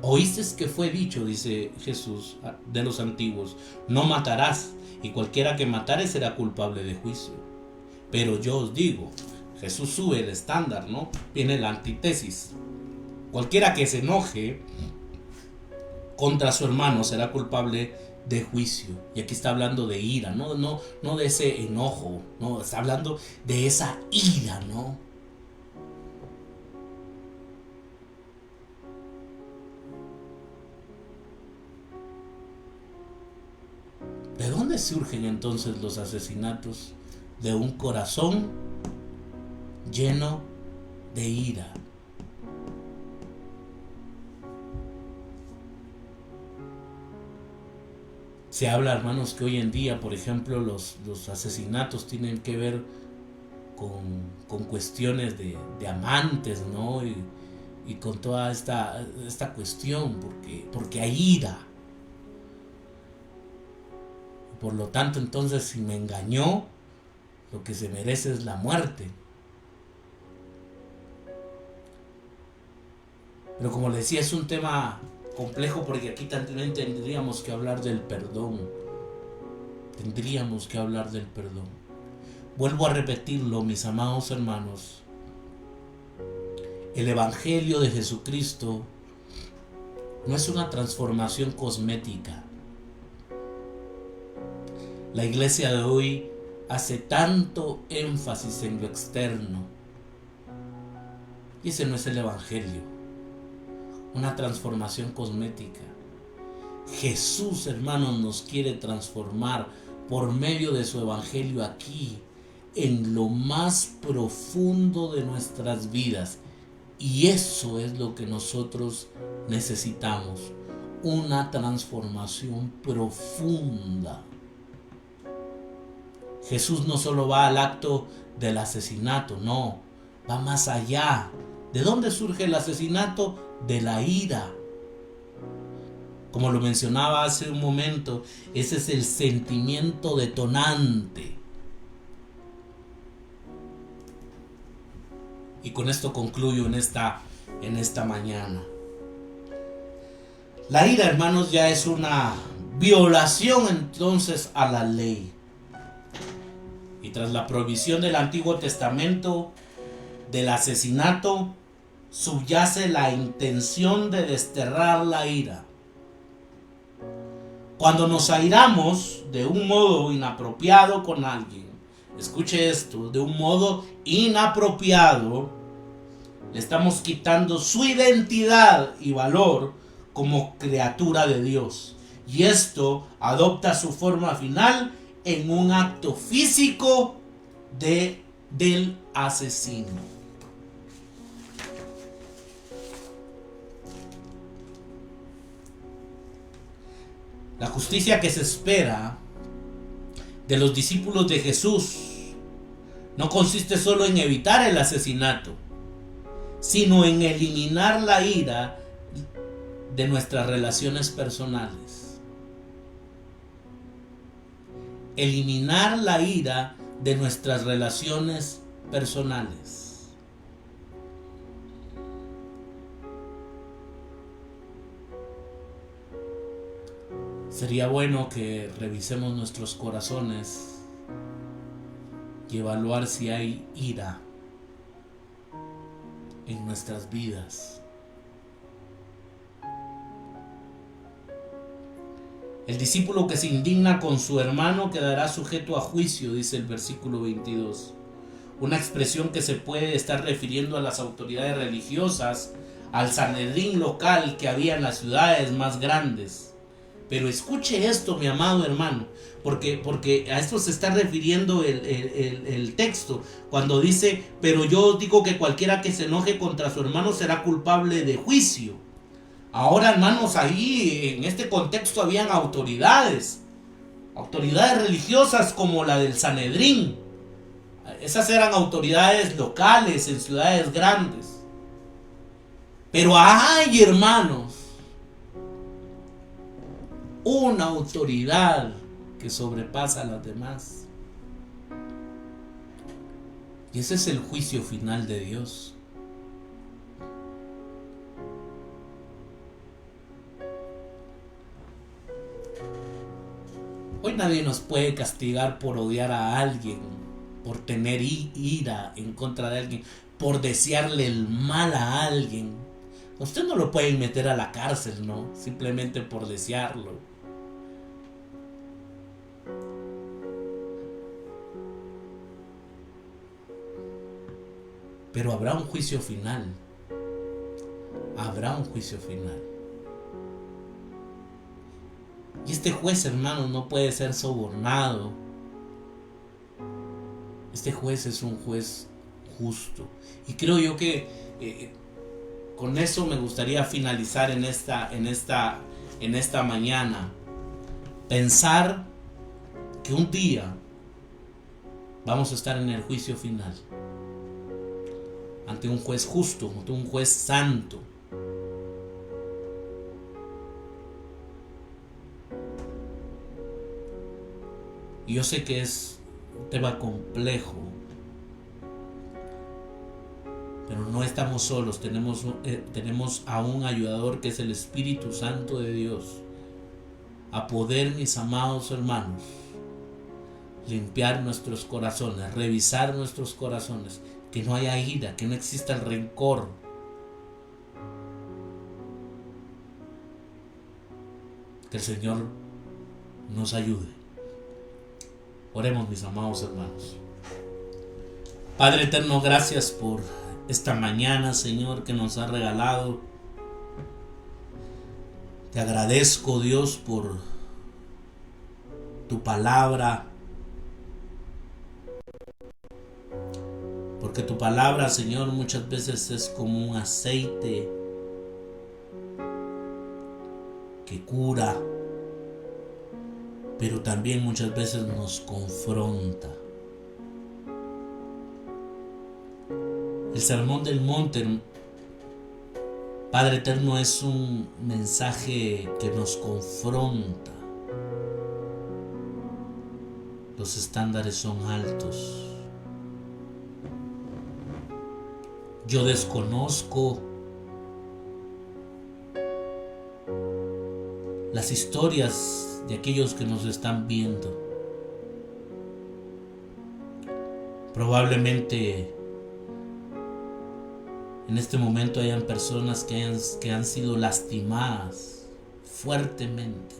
Oíste que fue dicho, dice Jesús, de los antiguos: no matarás, y cualquiera que matare será culpable de juicio. Pero yo os digo, Jesús sube el estándar, ¿no? Viene la antítesis. Cualquiera que se enoje contra su hermano será culpable de juicio. Y aquí está hablando de ira, no de ese enojo, no, está hablando de esa ira, ¿no? ¿De dónde surgen entonces los asesinatos? De un corazón lleno de ira. Se habla, hermanos, que hoy en día, por ejemplo, los asesinatos tienen que ver con cuestiones de amantes, ¿no? Y con toda esta cuestión, porque hay ira. Por lo tanto, entonces, si me engañó, lo que se merece es la muerte. Pero como le decía, es un tema complejo, porque aquí también tendríamos que hablar del perdón. Tendríamos que hablar del perdón. Vuelvo a repetirlo, mis amados hermanos. El Evangelio de Jesucristo no es una transformación cosmética. La iglesia de hoy hace tanto énfasis en lo externo. Y ese no es el Evangelio. Una transformación cosmética. Jesús, hermanos, nos quiere transformar por medio de su Evangelio aquí, en lo más profundo de nuestras vidas. Y eso es lo que nosotros necesitamos. Una transformación profunda. Jesús no solo va al acto del asesinato, no, va más allá. ¿De dónde surge el asesinato? De la ira. Como lo mencionaba hace un momento, ese es el sentimiento detonante. Y con esto concluyo en esta mañana. La ira, hermanos, ya es una violación entonces a la ley. Y tras la prohibición del Antiguo Testamento del asesinato, subyace la intención de desterrar la ira. Cuando nos airamos de un modo inapropiado con alguien, escuche esto, de un modo inapropiado, le estamos quitando su identidad y valor como criatura de Dios. Y esto adopta su forma final en un acto físico del asesino. La justicia que se espera de los discípulos de Jesús no consiste solo en evitar el asesinato, sino en eliminar la ira de nuestras relaciones personales. Eliminar la ira de nuestras relaciones personales. Sería bueno que revisemos nuestros corazones y evaluar si hay ira en nuestras vidas. El discípulo que se indigna con su hermano quedará sujeto a juicio, dice el versículo 22. Una expresión que se puede estar refiriendo a las autoridades religiosas, al Sanedrín local que había en las ciudades más grandes. Pero escuche esto, mi amado hermano, porque a esto se está refiriendo el texto, cuando dice: pero yo digo que cualquiera que se enoje contra su hermano será culpable de juicio. Ahora, hermanos, ahí en este contexto habían autoridades religiosas como la del Sanedrín. Esas eran autoridades locales en ciudades grandes. Pero hay, hermanos, una autoridad que sobrepasa a las demás. Y ese es el juicio final de Dios. Hoy nadie nos puede castigar por odiar a alguien, por tener ira en contra de alguien, por desearle el mal a alguien. Usted no lo pueden meter a la cárcel, ¿no? Simplemente por desearlo. Pero habrá un juicio final. Habrá un juicio final. Y este juez, hermano, no puede ser sobornado. Este juez es un juez justo. Y creo yo que con eso me gustaría finalizar en esta mañana. Pensar que un día vamos a estar en el juicio final, ante un juez justo, ante un juez santo. Y yo sé que es un tema complejo, pero no estamos solos, tenemos a un ayudador que es el Espíritu Santo de Dios, a poder, mis amados hermanos, limpiar nuestros corazones, revisar nuestros corazones, que no haya ira, que no exista el rencor. Que el Señor nos ayude. Oremos, mis amados hermanos. Padre eterno, gracias por esta mañana, Señor, que nos ha regalado. Te agradezco, Dios, por tu palabra, porque tu palabra, Señor, muchas veces es como un aceite que cura, pero también muchas veces nos confronta. El Sermón del Monte, Padre eterno, es un mensaje que nos confronta. Los estándares son altos. Yo desconozco las historias de aquellos que nos están viendo. Probablemente en este momento hayan personas que han sido lastimadas fuertemente.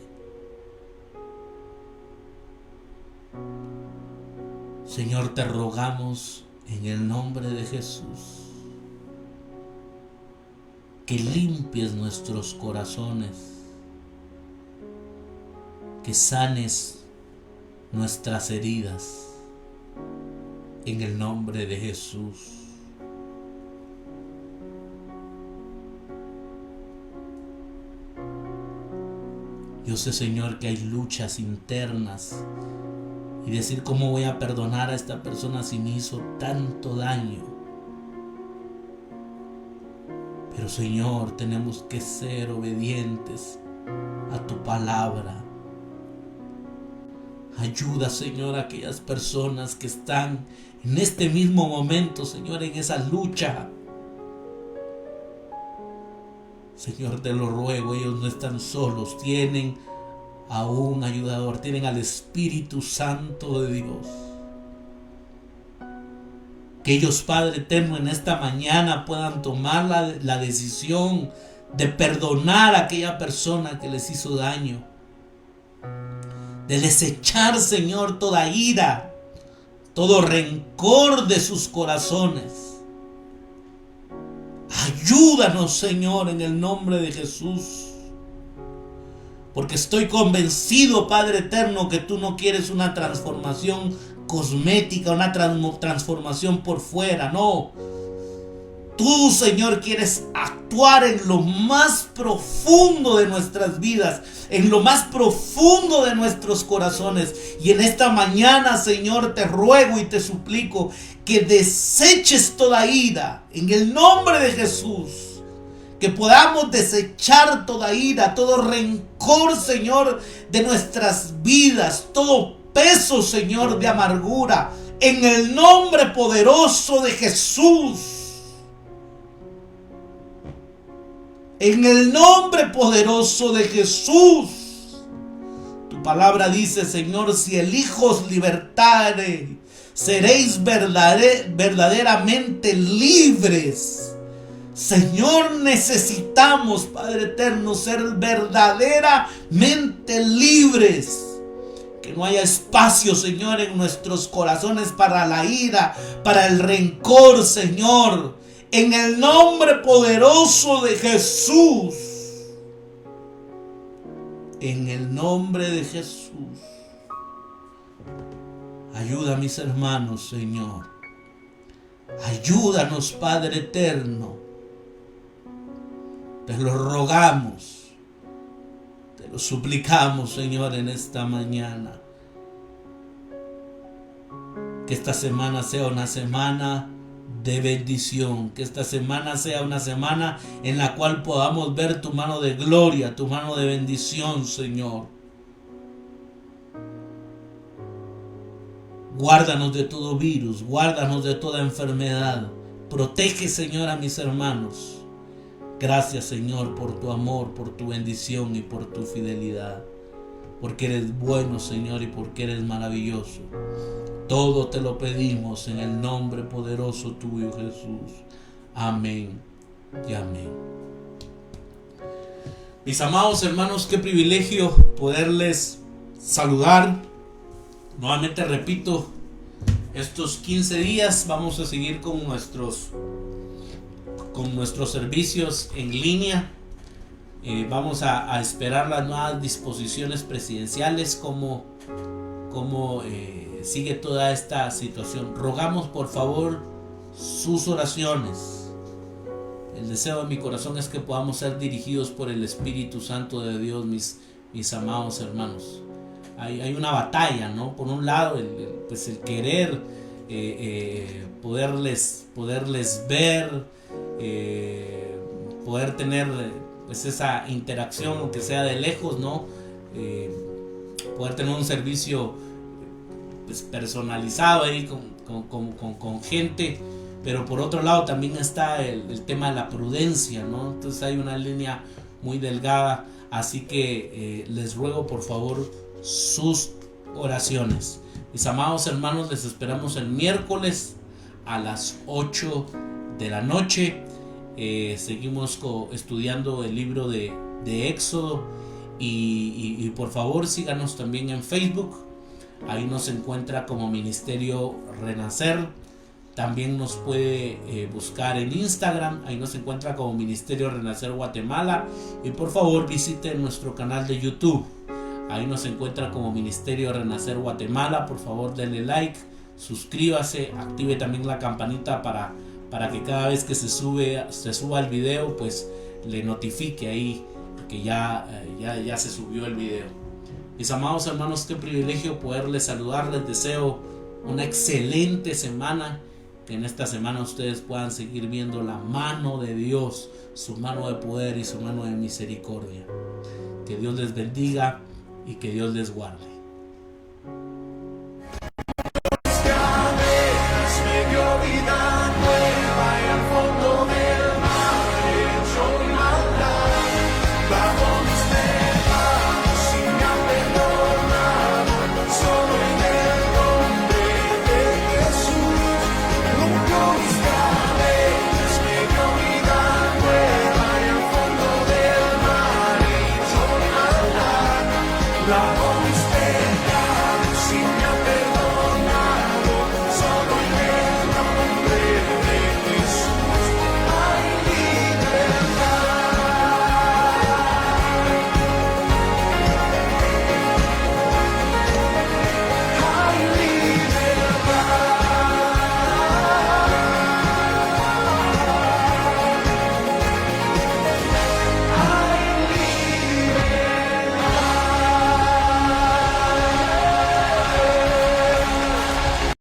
Señor, te rogamos en el nombre de Jesús que limpies nuestros corazones, que sanes nuestras heridas en el nombre de Jesús. Yo sé, Señor, que hay luchas internas y decir cómo voy a perdonar a esta persona si me hizo tanto daño. Pero, Señor, tenemos que ser obedientes a tu palabra. Ayuda, Señor, a aquellas personas que están en este mismo momento, Señor, en esa lucha. Señor, te lo ruego, ellos no están solos, tienen a un ayudador, tienen al Espíritu Santo de Dios. Que ellos, Padre eterno, en esta mañana puedan tomar la decisión de perdonar a aquella persona que les hizo daño, de desechar, Señor, toda ira, todo rencor de sus corazones. Ayúdanos, Señor, en el nombre de Jesús. Porque estoy convencido, Padre eterno, que tú no quieres una transformación cosmética, una transformación por fuera, no. Tú, Señor, quieres actuar en lo más profundo de nuestras vidas, en lo más profundo de nuestros corazones. Y en esta mañana, Señor, te ruego y te suplico que deseches toda ira en el nombre de Jesús. Que podamos desechar toda ira, todo rencor, Señor, de nuestras vidas, todo peso, Señor, de amargura, en el nombre poderoso de Jesús. En el nombre poderoso de Jesús. Tu palabra dice, Señor, si el Hijo os libertare, seréis verdaderamente libres. Señor, necesitamos, Padre eterno, ser verdaderamente libres. Que no haya espacio, Señor, en nuestros corazones para la ira, para el rencor, Señor. En el nombre poderoso de Jesús. En el nombre de Jesús. Ayuda a mis hermanos, Señor. Ayúdanos, Padre eterno. Te lo rogamos, te lo suplicamos, Señor, en esta mañana. Que esta semana sea una semana de bendición. Que esta semana sea una semana en la cual podamos ver tu mano de gloria, tu mano de bendición, Señor. Guárdanos de todo virus, guárdanos de toda enfermedad. Protege, Señor, a mis hermanos. Gracias, Señor, por tu amor, por tu bendición y por tu fidelidad. Porque eres bueno, Señor, y porque eres maravilloso. Todo te lo pedimos en el nombre poderoso tuyo, Jesús. Amén y amén. Mis amados hermanos, qué privilegio poderles saludar. Nuevamente repito, estos 15 días vamos a seguir con nuestros servicios en línea. Vamos a esperar las nuevas disposiciones presidenciales, como sigue toda esta situación. Rogamos por favor sus oraciones. El deseo de mi corazón es que podamos ser dirigidos por el Espíritu Santo de Dios, mis amados hermanos. Hay una batalla, ¿no? Por un lado, el querer poderles ver, poder tener pues esa interacción, aunque sea de lejos, ¿no? Poder tener un servicio pues personalizado ahí con gente, pero por otro lado también está el tema de la prudencia, ¿no? Entonces hay una línea muy delgada, así que les ruego por favor sus oraciones. Mis amados hermanos, les esperamos el miércoles a las 8 de la noche. Seguimos estudiando el libro de Éxodo y por favor síganos también en Facebook. Ahí nos encuentra como Ministerio Renacer. También nos puede buscar en Instagram. Ahí nos encuentra como Ministerio Renacer Guatemala. Y por favor visite nuestro canal de YouTube. Ahí nos encuentra como Ministerio Renacer Guatemala. Por favor denle like, suscríbase, active también la campanita para que cada vez que se suba el video pues le notifique ahí que ya se subió el video. Mis amados hermanos, qué privilegio poderles saludar. Les deseo una excelente semana, que en esta semana ustedes puedan seguir viendo la mano de Dios, su mano de poder y su mano de misericordia. Que Dios les bendiga y que Dios les guarde.